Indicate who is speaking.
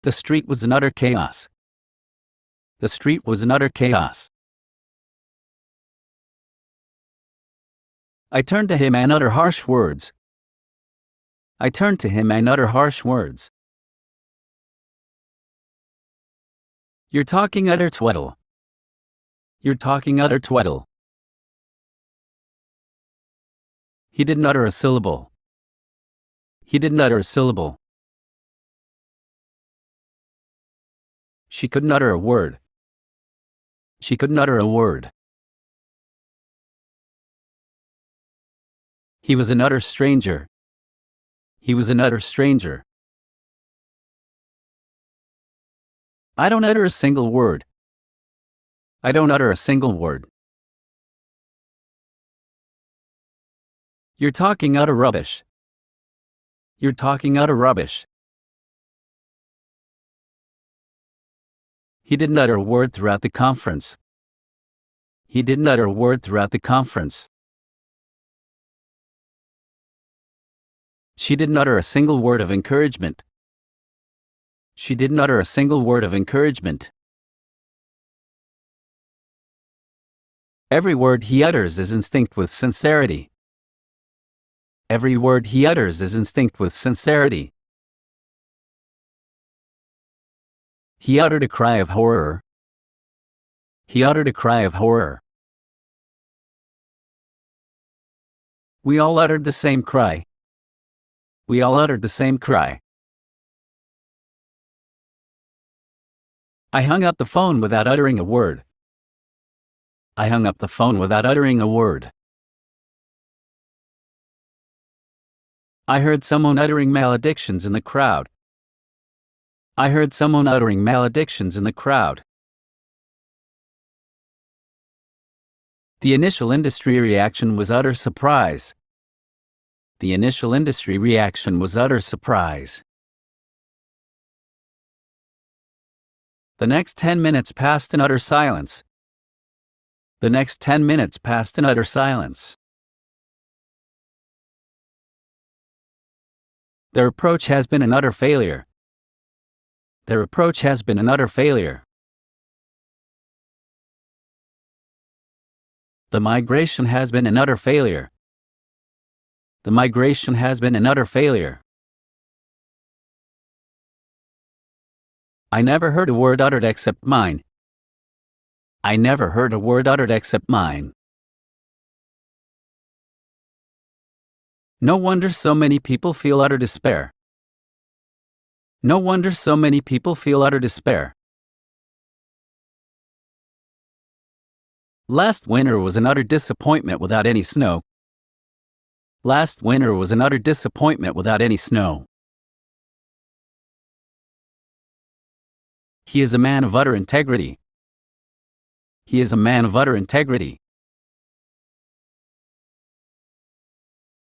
Speaker 1: The street was in utter chaos. The street was in utter chaos. I turned to him and uttered harsh words. I turned to him and uttered harsh words. You're talking utter twaddle. You're talking utter twaddle. He didn't utter a syllable. He didn't utter a syllable. She couldn't utter a word. She couldn't utter a word. He was an utter stranger. He was an utter stranger. I don't utter a single word. I don't utter a single word. You're talking utter rubbish. You're talking utter rubbish. He didn't utter a word throughout the conference. He didn't utter a word throughout the conference. She didn't utter a single word of encouragement. She didn't utter a single word of encouragement. Every word he utters is instinct with sincerity. Every word he utters is instinct with sincerity. He uttered a cry of horror. He uttered a cry of horror. We all uttered the same cry. We all uttered the same cry. I hung up the phone without uttering a word. I hung up the phone without uttering a word. I heard someone uttering maledictions in the crowd. I heard someone uttering maledictions in the crowd. The initial industry reaction was utter surprise. The initial industry reaction was utter surprise. The next 10 minutes passed in utter silence. The next 10 minutes passed in utter silence. Their approach has been an utter failure. Their approach has been an utter failure. The migration has been an utter failure. The migration has been an utter failure. I never heard a word uttered except mine. I never heard a word uttered except mine. No wonder so many people feel utter despair. No wonder so many people feel utter despair. Last winter was an utter disappointment without any snow. Last winter was an utter disappointment without any snow. He is a man of utter integrity. He is a man of utter integrity.